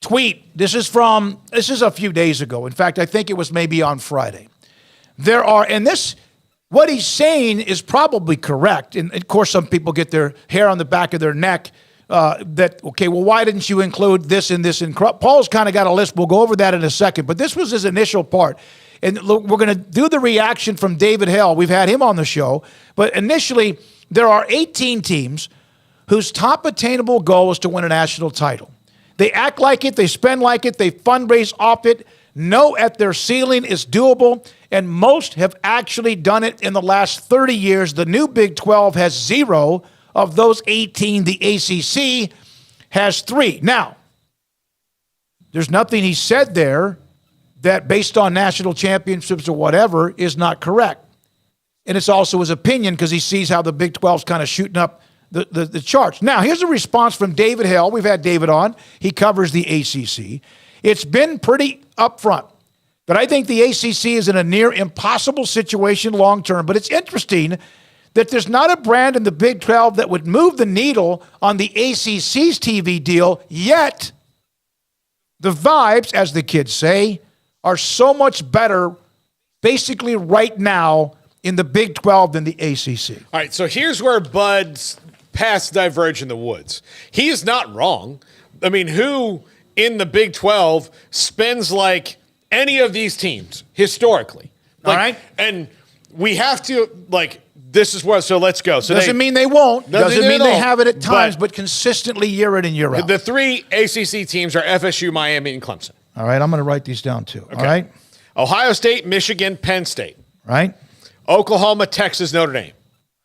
tweet. This is a few days ago. In fact, I think it was maybe on Friday. What he's saying is probably correct. And of course, some people get their hair on the back of their neck why didn't you include this and this? And Paul's kind of got a list. We'll go over that in a second. But this was his initial part. And look, we're going to do the reaction from David Hell. We've had him on the show. But initially, there are 18 teams whose top attainable goal is to win a national title. They act like it. They spend like it. They fundraise off it. Know at their ceiling is doable, and most have actually done it in the last 30 years. The new Big 12 has 0 of those 18. The ACC has 3. Now, there's nothing he said there that based on national championships or whatever is not correct. And it's also his opinion because he sees how the Big 12 is kind of shooting up the charts. Now, here's a response from David Hell. We've had David on. He covers the ACC. It's been pretty upfront, but I think the ACC is in a near impossible situation long term. But it's interesting that there's not a brand in the Big 12 that would move the needle on the ACC's TV deal, yet the vibes, as the kids say, are so much better basically right now in the Big 12 than the ACC. All right, so here's where Bud's paths diverge in the woods. He is not wrong. I mean, who in the Big 12 spends like any of these teams historically? All right. And we have to, this is what, so let's go. So doesn't mean they won't. Doesn't mean they have it at times, but consistently year in and year out. The 3 ACC teams are FSU, Miami, and Clemson. All right, I'm going to write these down too. Okay. All right. Ohio State, Michigan, Penn State. Right. Oklahoma, Texas, Notre Dame.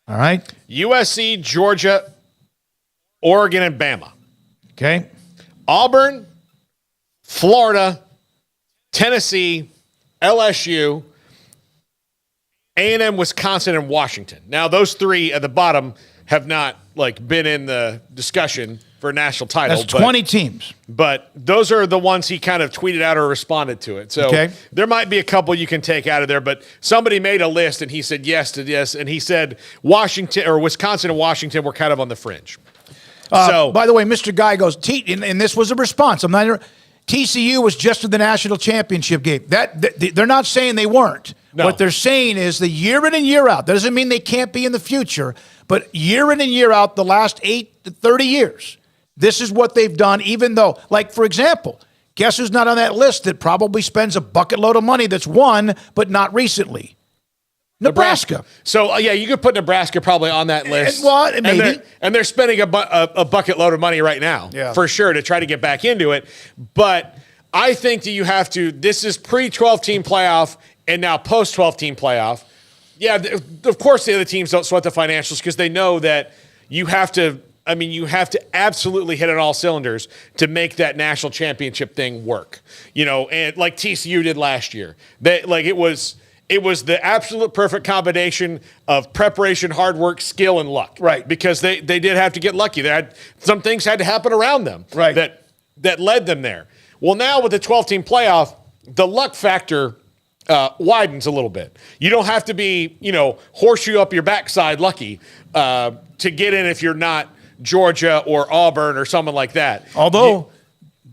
All right. USC, Georgia, Oregon, and Bama. Okay. Auburn, Florida, Tennessee, LSU, A&M, Wisconsin, and Washington. Now, those 3 at the bottom have not been in the discussion for a national title. That's 20 teams. But those are the ones he kind of tweeted out or responded to it. So there might be a couple you can take out of there, but somebody made a list and he said yes to this, and he said Washington or Wisconsin and Washington were kind of on the fringe. By the way, Mr. Guy goes, and this was a response. TCU was just in the national championship game. They're not saying they weren't. No. What they're saying is the year in and year out. That doesn't mean they can't be in the future, but year in and year out, the last 8 to 30 years, this is what they've done, even though, for example, guess who's not on that list that probably spends a bucket load of money that's won, but not recently? Nebraska. So, you could put Nebraska probably on that list. Maybe. And they're spending a bucket load of money right now, for sure, to try to get back into it. But I think that you have to, this is pre-12-team playoff and now post-12-team playoff. Yeah, of course the other teams don't sweat the financials because they know that you have to absolutely hit on all cylinders to make that national championship thing work. And like TCU did last year. It was the absolute perfect combination of preparation, hard work, skill, and luck. Right. Because they did have to get lucky. Some things had to happen around them that led them there. Well, now with the 12-team playoff, the luck factor widens a little bit. You don't have to be, horseshoe up your backside lucky to get in if you're not Georgia or Auburn or someone like that. Although...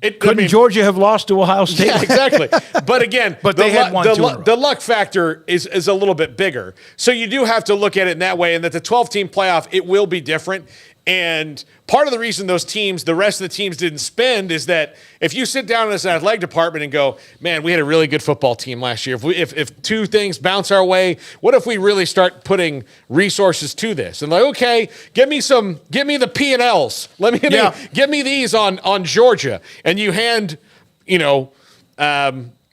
Couldn't Georgia have lost to Ohio State? Yeah, exactly. But again, they had the luck factor is a little bit bigger. So you do have to look at it in that way, and that the 12-team playoff, it will be different. And part of the reason the rest of the teams didn't spend is that if you sit down in this athletic department and go, man, we had a really good football team last year. If 2 things bounce our way, what if we really start putting resources to this? And okay, give me the P&Ls. Give me these on Georgia. And you hand,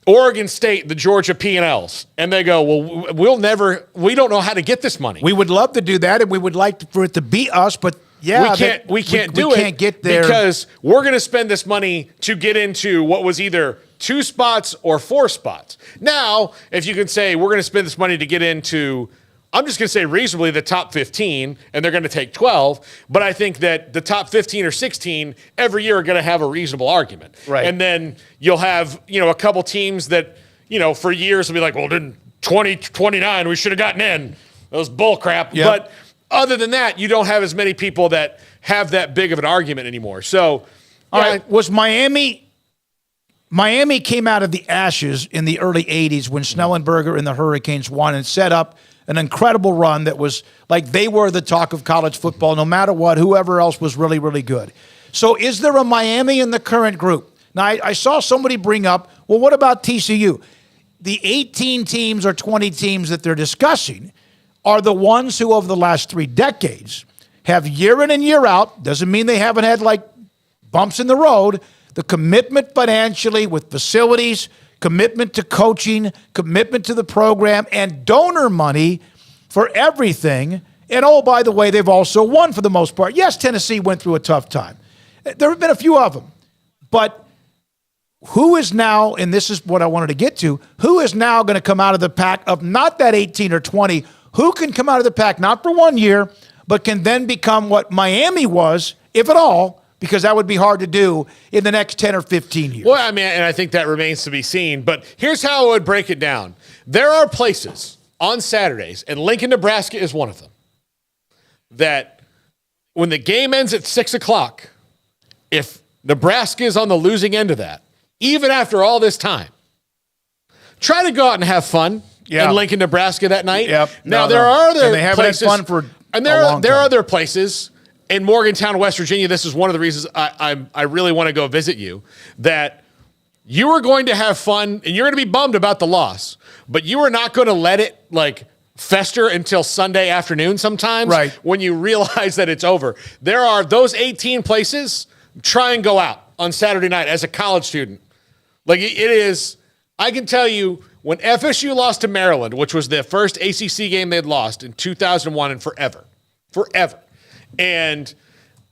Oregon State the Georgia P&Ls, and they go, well, we don't know how to get this money. We would love to do that, and we would like for it to be us, but we can't get there because we're going to spend this money to get into what was either 2 spots or 4 spots. Now, if you can say we're going to spend this money to get into, I'm just going to say reasonably the top 15, and they're going to take 12, but I think that the top 15 or 16 every year are going to have a reasonable argument. Right. And then you'll have, a couple teams that, for years will be like, well, didn't 2029, we should have gotten in. That was bull crap. Yep. But other than that, you don't have as many people that have that big of an argument anymore. So, all right, was Miami Miami came out of the ashes in the early 80s when Snellenberger and the Hurricanes won and set up an incredible run that was like they were the talk of college football no matter what, whoever else was really, really good. So is there a Miami in the current group? Now, I saw somebody bring up, well, what about TCU? The 18 teams or 20 teams that they're discussing are the ones who over the last 3 decades have year in and year out, doesn't mean they haven't had like bumps in the road, the commitment financially with facilities, commitment to coaching, commitment to the program, and donor money for everything. And oh, by the way, they've also won for the most part. Yes, Tennessee went through a tough time. There have been a few of them. But who is now, and this is what I wanted to get to, who is now going to come out of the pack of not that 18 or 20, who can come out of the pack not for 1 year, but can then become what Miami was, if at all, because that would be hard to do in the next 10 or 15 years. Well, I mean, and I think that remains to be seen. But here's how I would break it down. There are places on Saturdays, and Lincoln, Nebraska is one of them, that when the game ends at 6 o'clock, if Nebraska is on the losing end of that, even after all this time, try to go out and have fun in Lincoln, Nebraska that night. Yep. Now, there are other and they haven't places. Had fun for and there are other places. In Morgantown, West Virginia, this is one of the reasons I really want to go visit you, that you are going to have fun and you're going to be bummed about the loss, but you are not going to let it like fester until Sunday afternoon sometimes when you realize that it's over. There are those 18 places, try and go out on Saturday night as a college student. Like it is, I can tell you, when FSU lost to Maryland, which was the first ACC game they'd lost in 2001 and forever. And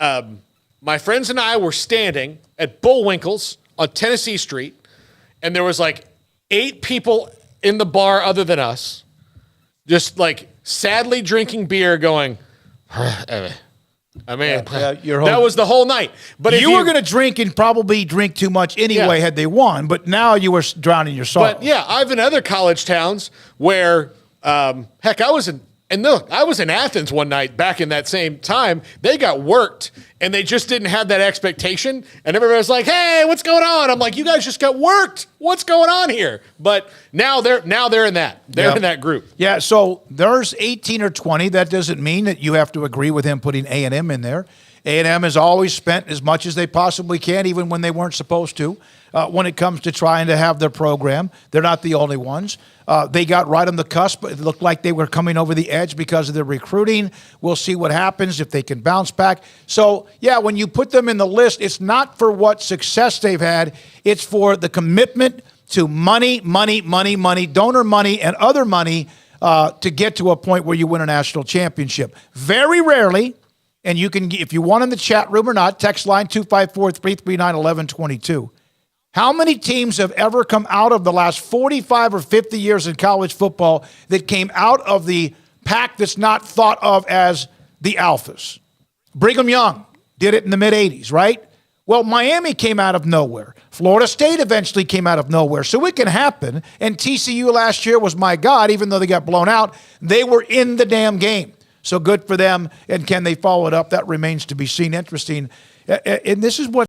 my friends and I were standing at Bullwinkle's on Tennessee Street, and there was like 8 people in the bar other than us, just like sadly drinking beer going, I mean, that was the whole night. But you were going to drink and probably drink too much anyway had they won, but now you were drowning your sorrow. But yeah, I've in other college towns where, heck, I was in Athens one night back in that same time. They got worked, and they just didn't have that expectation. And everybody was like, "Hey, what's going on?" I'm like, "You guys just got worked. What's going on here?" But now they're in that. They're in that group. Yeah. So there's 18 or 20. That doesn't mean that you have to agree with him putting A&M in there. A&M has always spent as much as they possibly can, even when they weren't supposed to. When it comes to trying to have their program, they're not the only ones. They got right on the cusp. It looked like they were coming over the edge because of their recruiting. We'll see what happens if they can bounce back. So, yeah, when you put them in the list, it's not for what success they've had. It's for the commitment to money, donor money, and other money to get to a point where you win a national championship. Very rarely, and you can, if you want in the chat room or not, text line 254-339-1122. How many teams have ever come out of the last 45 or 50 years in college football that came out of the pack that's not thought of as the alphas? Brigham Young did it in the mid-'80s, right? Well, Miami came out of nowhere. Florida State eventually came out of nowhere. So it can happen. And TCU last year was, my God, even though they got blown out, they were in the damn game. So good for them. And can they follow it up? That remains to be seen. Interesting. And this is what